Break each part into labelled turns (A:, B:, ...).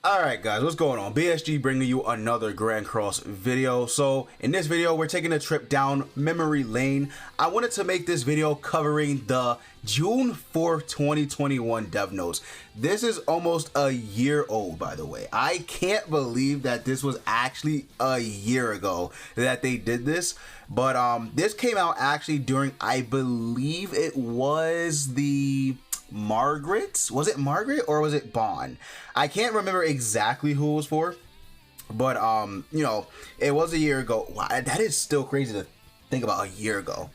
A: Alright guys, what's going on? BSG bringing you another Grand Cross video. So in this video, we're taking a trip down memory lane. I wanted to make this video covering the June 4th, 2021 dev notes. This is almost a year old, by the way. I can't believe that this was actually a year ago that they did this. But this came out actually during, I believe it was the Margaret. Was it Margaret or was it Bond? I can't remember exactly who it was for, but you know, it was a year ago. Wow, that is still crazy to think about, a year ago.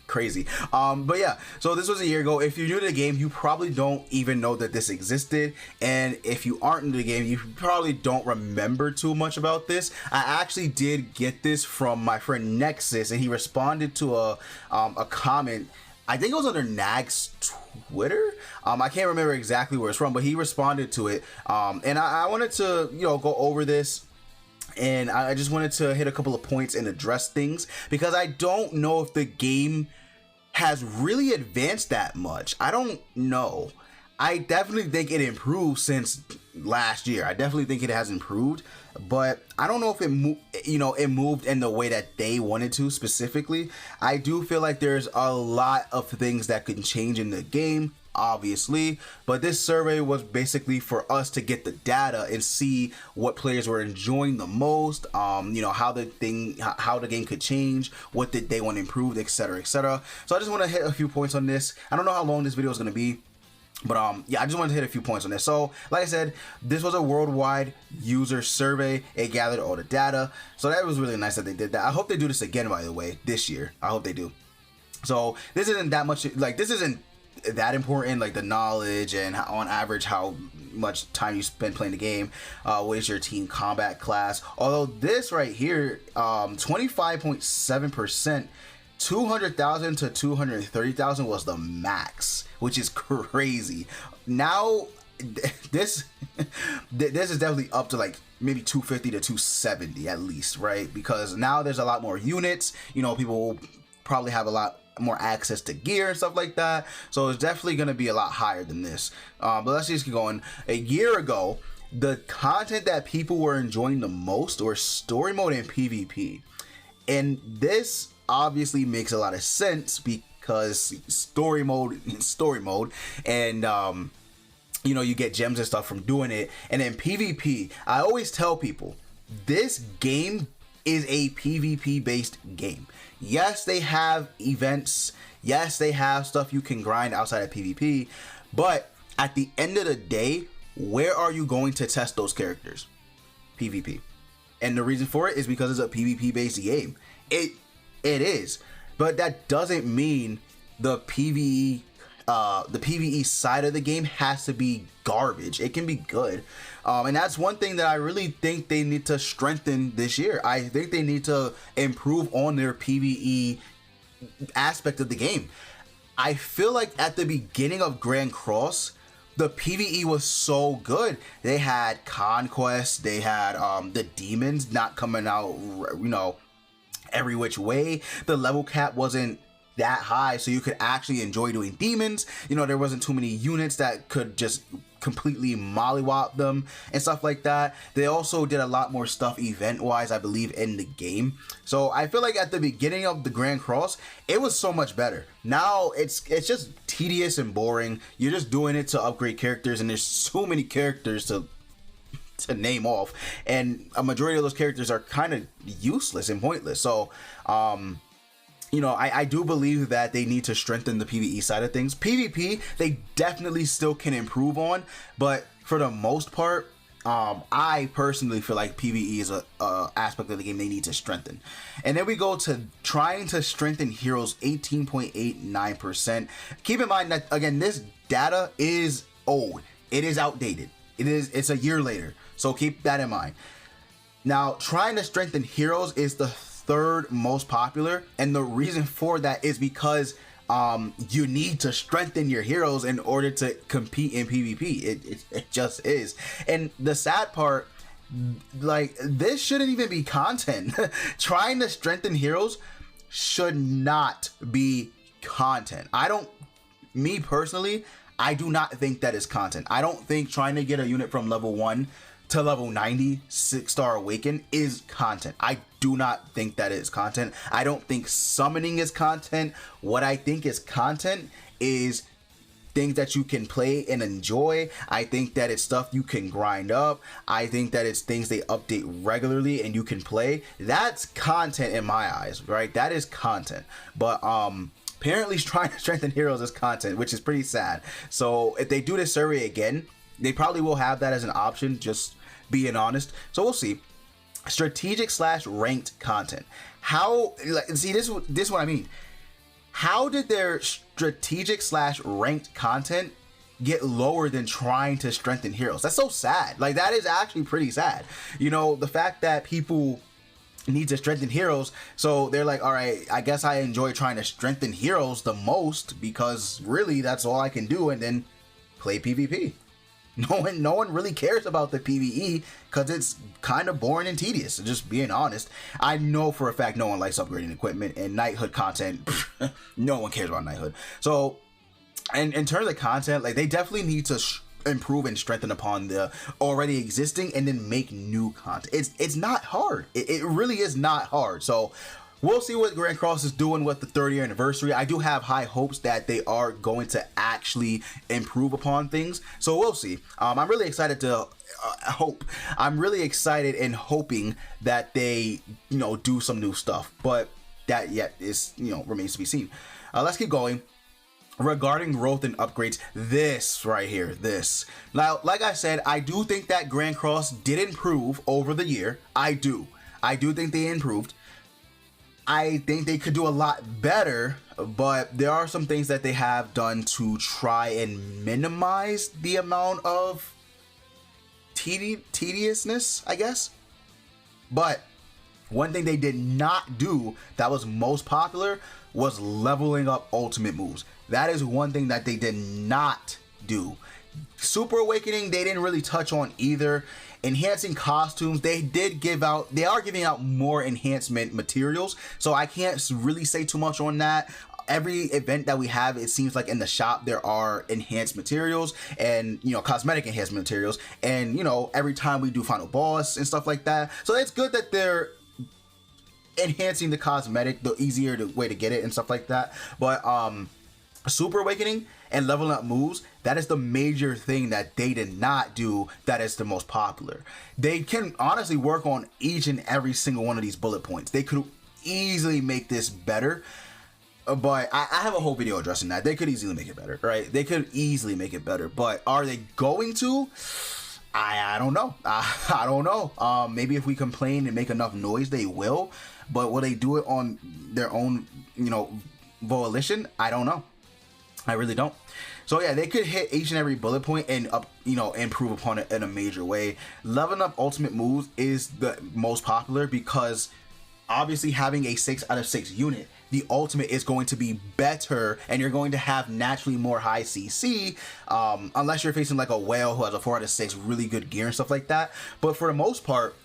A: Crazy. But yeah, so this was a year ago. If you're new to the game, you probably don't even know that this existed, and if you aren't into the game, you probably don't remember too much about this. I actually did get this from my friend Nexus, and he responded to a comment. I think it was under Nag's Twitter. I can't remember exactly where it's from, but he responded to it. And I wanted to, you know, go over this, and I just wanted to hit a couple of points and address things, because I don't know if the game has really advanced that much. I don't know. I definitely think it improved since last year. I definitely think it has improved, but I don't know if it moved in the way that they wanted to specifically. I do feel like there's a lot of things that could change in the game, obviously, but this survey was basically for us to get the data and see what players were enjoying the most, you know, how the game could change, what did they want improved, etc, etc. So I just want to hit a few points on this. I don't know how long this video is going to be, but yeah, I just wanted to hit a few points on this. So like I said, this was a worldwide user survey. It gathered all the data, so that was really nice that they did that. I hope they do this again, by the way, this year. I hope they do. So this isn't that much, like, this isn't that important, like the knowledge and on average how much time you spend playing the game, what is your team combat class. Although this right here, 25.7%, 200,000 to 230,000 was the max, which is crazy. Now this is definitely up to like maybe 250 to 270 at least, right? Because now there's a lot more units, you know, people will probably have a lot more access to gear and stuff like that, so it's definitely going to be a lot higher than this. But let's just keep going. A year ago, the content that people were enjoying the most were story mode and PvP, and this obviously makes a lot of sense because story mode, and you know, you get gems and stuff from doing it. And then PvP, I always tell people, this game is a PvP based game. Yes, they have events, yes, they have stuff you can grind outside of PvP, but at the end of the day, where are you going to test those characters? PvP. And the reason for it is because it's a PvP based game. It is, but that doesn't mean the PvE side of the game has to be garbage. It can be good, and that's one thing that I really think they need to strengthen this year. I think they need to improve on their PvE aspect of the game. I feel like at the beginning of Grand Cross, the PvE was so good. They had conquest, they had the demons not coming out, you know, every which way. The level cap wasn't that high, so you could actually enjoy doing demons. You know, there wasn't too many units that could just completely mollywop them and stuff like that. They also did a lot more stuff event wise, I believe, in the game. So I feel like at the beginning of the Grand Cross, it was so much better. Now it's just tedious and boring. You're just doing it to upgrade characters, and there's so many characters to name off, and a majority of those characters are kind of useless and pointless. So you know, I do believe that they need to strengthen the PvE side of things. PvP, they definitely still can improve on, but for the most part, I personally feel like PvE is a aspect of the game they need to strengthen. And then we go to trying to strengthen heroes, 18.89%. Keep in mind that, again, this data is old. It is outdated. It's a year later, so keep that in mind. Now, trying to strengthen heroes is the third most popular, and the reason for that is because you need to strengthen your heroes in order to compete in PvP. It just is. And the sad part, like, this shouldn't even be content. Trying to strengthen heroes should not be content. Me personally, I do not think that is content. I don't think trying to get a unit from level 1 to level 90 6-star awaken is content. I do not think that is content. I don't think summoning is content. What I think is content is things that you can play and enjoy. I think that it's stuff you can grind up. I think that it's things they update regularly and you can play. That's content in my eyes, right? That is content. But apparently trying to strengthen heroes is content, which is pretty sad. So if they do this survey again, they probably will have that as an option, just being honest. So we'll see. Strategic / ranked content. How, see, this is what I mean. How did their strategic / ranked content get lower than trying to strengthen heroes? That's so sad. Like, that is actually pretty sad. You know, the fact that people need to strengthen heroes, so they're like, all right, I guess I enjoy trying to strengthen heroes the most because really that's all I can do, and then play PvP. No one really cares about the PvE because it's kind of boring and tedious, just being honest. I know for a fact no one likes upgrading equipment, and knighthood content, no one cares about knighthood. So, and in terms of content, like, they definitely need to improve and strengthen upon the already existing and then make new content. It's not hard. It really is not hard. So we'll see what Grand Cross is doing with the 30th anniversary. I do have high hopes that they are going to actually improve upon things. So we'll see. I'm really excited to hope. I'm really excited and hoping that they, do some new stuff. But that yet is, remains to be seen. Let's keep going. Regarding growth and upgrades, this right here, this. Now, like I said, I do think that Grand Cross did improve over the year. I do think they improved. I think they could do a lot better, but there are some things that they have done to try and minimize the amount of tediousness, I guess. But one thing they did not do that was most popular was leveling up ultimate moves. That is one thing that they did not do. Super Awakening, they didn't really touch on either. Enhancing costumes, they are giving out more enhancement materials, so I can't really say too much on that. Every event that we have, it seems like in the shop there are enhanced materials and cosmetic enhancement materials, and every time we do final boss and stuff like that. So it's good that they're enhancing the cosmetic, the easier way to get it and stuff like that. But Super Awakening and leveling up moves, that is the major thing that they did not do that is the most popular. They can honestly work on each and every single one of these bullet points. They could easily make this better, but I have a whole video addressing that. They could easily make it better, right? They could easily make it better, but are they going to? I don't know. I don't know. Maybe if we complain and make enough noise, they will, but will they do it on their own, volition? I don't know. I really don't. So yeah, they could hit each and every bullet point and improve upon it in a major way. Leveling up ultimate moves is the most popular because obviously having a 6 out of 6 unit, the ultimate is going to be better and you're going to have naturally more high CC, unless you're facing like a whale who has a 4 out of 6 really good gear and stuff like that. But for the most part,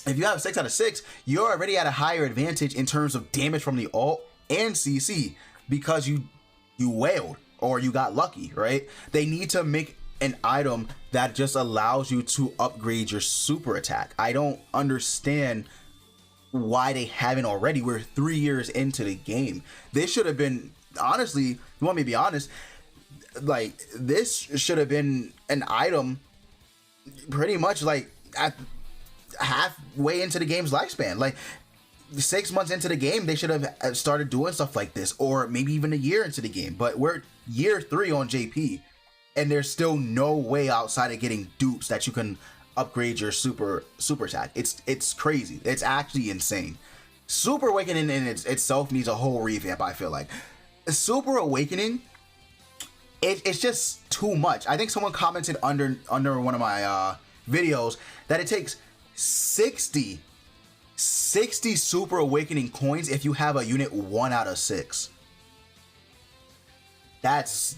A: if you have 6 out of 6, you're already at a higher advantage in terms of damage from the ult and CC because you wailed or you got lucky, right? They need to make an item that just allows you to upgrade your super attack. I don't understand why they haven't already. We're 3 years into the game. This should have been, honestly, you want me to be honest, like, this should have been an item pretty much like at halfway into the game's lifespan. Like, 6 months into the game, they should have started doing stuff like this, or maybe even a year into the game. But we're year 3 on JP, and there's still no way outside of getting dupes that you can upgrade your super attack. It's crazy. It's actually insane. Super Awakening in itself needs a whole revamp. I feel like Super Awakening, it's just too much. I think someone commented under one of my videos that it takes 60 Super Awakening coins if you have a unit 1 out of 6. That's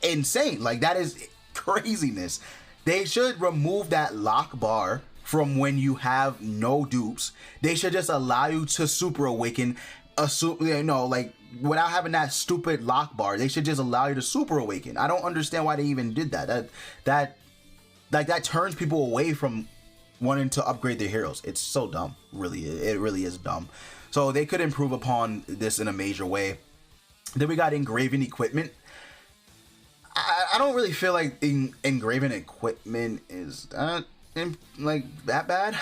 A: insane. Like, that is craziness. They should remove that lock bar from when you have no dupes. They should just allow you to Super Awaken like without having that stupid lock bar. They should just allow you to super awaken. I don't understand why they even did that. That turns people away from wanting to upgrade their heroes. It's so dumb. Really, it really is dumb. So they could improve upon this in a major way. Then we got engraven equipment. I don't really feel like engraven equipment is like that bad.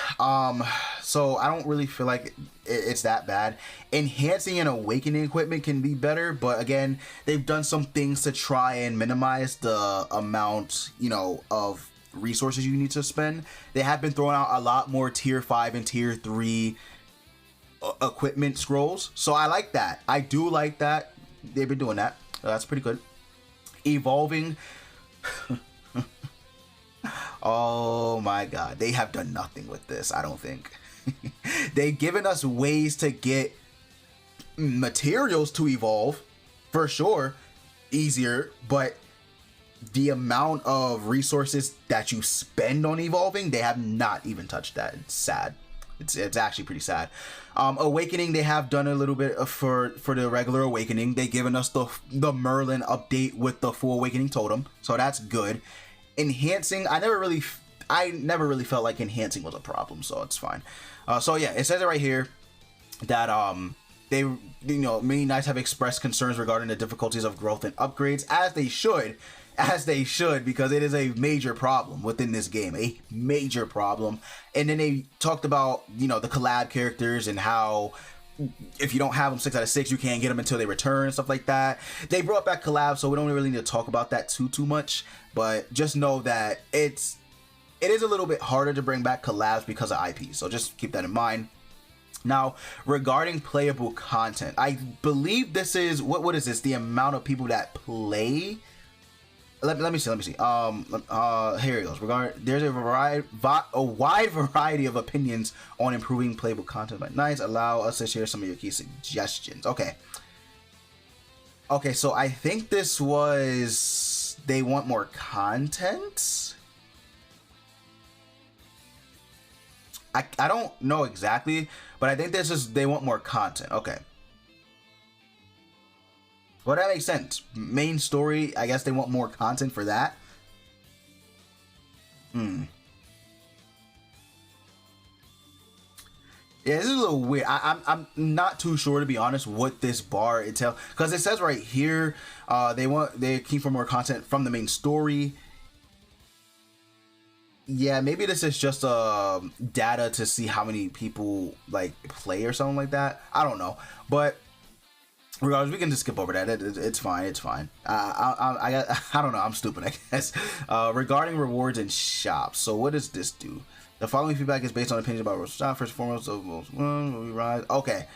A: So I don't really feel like it's that bad. Enhancing and awakening equipment can be better, but again, they've done some things to try and minimize the amount, you know, of resources you need to spend. They have been throwing out a lot more tier 5 and tier 3 equipment scrolls, so I like that. I do like that they've been doing that. That's pretty good. Evolving. Oh my god, they have done nothing with this. I don't think. They've given us ways to get materials to evolve, for sure, easier, but the amount of resources that you spend on evolving, they have not even touched that. It's sad. It's actually pretty sad. Awakening, they have done a little bit for the regular awakening. They've given us the Merlin update with the full awakening totem, so that's good. Enhancing, I never really felt like enhancing was a problem, so it's fine. So yeah, it says it right here that they, you know, many knights have expressed concerns regarding the difficulties of growth and upgrades, as they should, because it is a major problem within this game, a major problem. And then they talked about, you know, the collab characters and how if you don't have them 6 out of 6, you can't get them until they return and stuff like that. They brought back collab, so we don't really need to talk about that too much, but just know that it is a little bit harder to bring back collabs because of IP, so just keep that in mind. Now, regarding playable content, I believe this is what is this, the amount of people that play. Let me see. Here it goes. There's a wide variety of opinions on improving playable content by Knights. Allow us to share some of your key suggestions. Okay, so I think this was, they want more content. I don't know exactly, but I think this is, they want more content. Okay. Well, that makes sense. Main story, I guess they want more content for that. Yeah, this is a little weird. I'm not too sure, to be honest, what this bar entails, because it says right here they keep for more content from the main story. Yeah, maybe this is just data to see how many people like play or something like that. I don't know, but regardless, we can just skip over that. It's fine. It's fine. I don't know. I'm stupid, I guess. Regarding rewards and shops. So what does this do? The following feedback is based on opinions about shop. First and foremost, okay.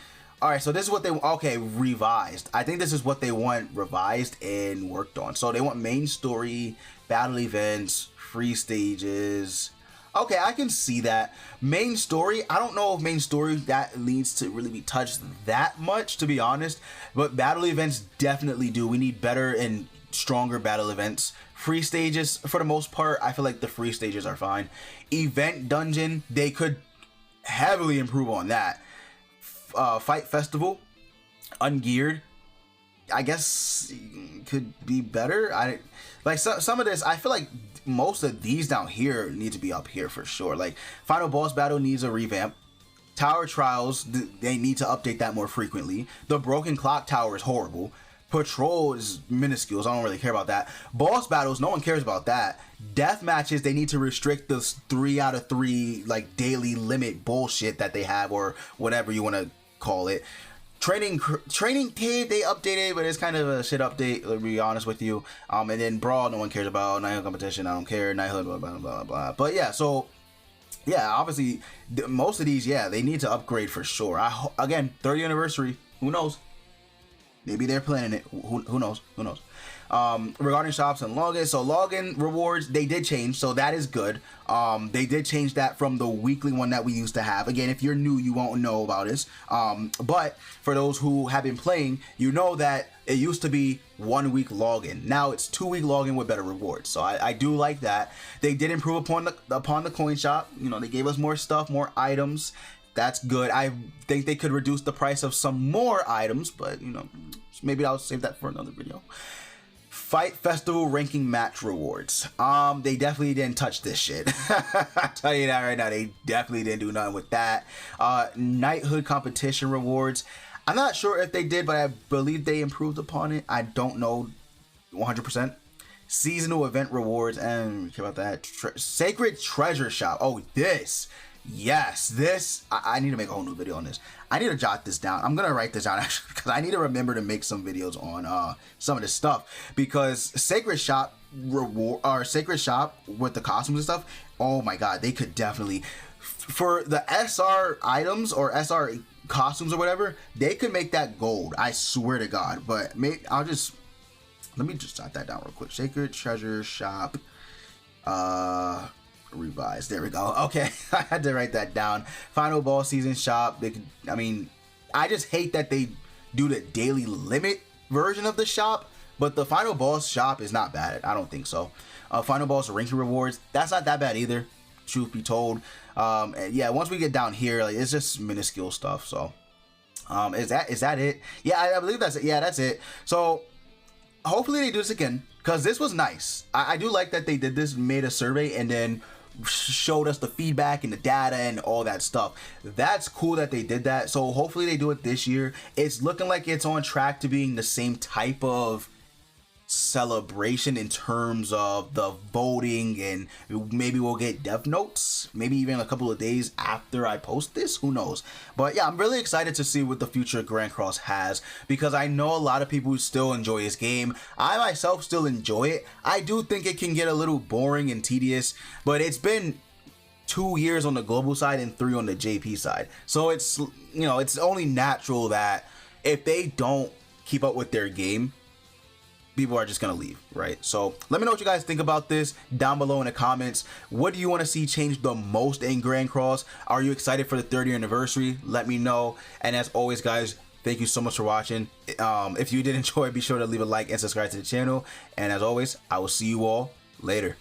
A: All right. So this is what they, okay, revised. I think this is what they want revised and worked on. So they want main story, battle events, free stages. Okay, I can see that. Main story, I don't know if main story that needs to really be touched that much, to be honest, but battle events definitely do. We need better and stronger battle events. Free stages, for the most part, I feel like the free stages are fine. Event dungeon, they could heavily improve on that. Fight festival, ungeared, I guess could be better. Some of this, I feel like most of these down here need to be up here for sure. Like final boss battle needs a revamp. Tower trials, they need to update that more frequently. The broken clock tower is horrible. Patrol is minuscule, so I don't really care about that. Boss battles, no one cares about that. Death matches, they need to restrict this 3 out of 3 like daily limit bullshit that they have, or whatever you want to call it. Training kid, they updated, but it's kind of a shit update, to be honest with you. And then brawl, no one cares about. Knighthood competition, I don't care. Knighthood, blah blah blah blah. But yeah, so yeah, obviously most of these, yeah, they need to upgrade for sure. Again, 30th anniversary, who knows? Maybe they're planning it. Who knows? Who knows? Regarding shops and login, so login rewards, they did change, so that is good. They did change that from the weekly one that we used to have. Again, if you're new, you won't know about this, but for those who have been playing, you know that it used to be 1 week login. Now it's 2 week login with better rewards, so I do like that. They did improve upon the coin shop. You know, they gave us more stuff, more items. That's good. I think they could reduce the price of some more items, but you know, maybe I'll save that for another video. Fight Festival ranking match rewards. They definitely didn't touch this shit. I tell you that right now, they definitely didn't do nothing with that. Knighthood competition rewards. I'm not sure if they did, but I believe they improved upon it. I don't know 100%. Seasonal event rewards, and care about that. Sacred treasure shop. Oh, this. Yes, this. I need to make a whole new video on this. I need to jot this down. I'm gonna write this down actually because I need to remember to make some videos on some of this stuff, because Sacred Shop reward or Sacred Shop with the costumes and stuff. Oh my god, they could definitely, for the SR items or SR costumes or whatever, they could make that gold. I swear to God. But let me just jot that down real quick. Sacred Treasure Shop. Revised. There we go. Okay, I had to write that down. Final Boss Season Shop. They could. I mean, I just hate that they do the daily limit version of the shop, but the Final Boss shop is not bad. I don't think so. Final Boss ranking rewards. That's not that bad either. Truth be told. And yeah, once we get down here, like, it's just minuscule stuff. So, is that it? Yeah, I believe that's it. Yeah, that's it. So, hopefully they do this again, because this was nice. I do like that they did this, made a survey, and then showed us the feedback and the data and all that stuff. That's cool that they did that. So hopefully they do it this year. It's looking like it's on track to being the same type of celebration in terms of the voting, and maybe we'll get dev notes maybe even a couple of days after I post this. Who knows? But yeah, I'm really excited to see what the future of Grand Cross has, because I know a lot of people who still enjoy this game. I myself still enjoy it. I do think it can get a little boring and tedious, but it's been 2 years on the global side and 3 on the JP side, so it's, you know, it's only natural that if they don't keep up with their game, people are just gonna leave, right? So let me know what you guys think about this down below in the comments. What do you want to see change the most in Grand Cross? Are you excited for the 30th anniversary? Let me know. And as always, guys, thank you so much for watching. If you did enjoy, be sure to leave a like and subscribe to the channel. And as always, I will see you all later.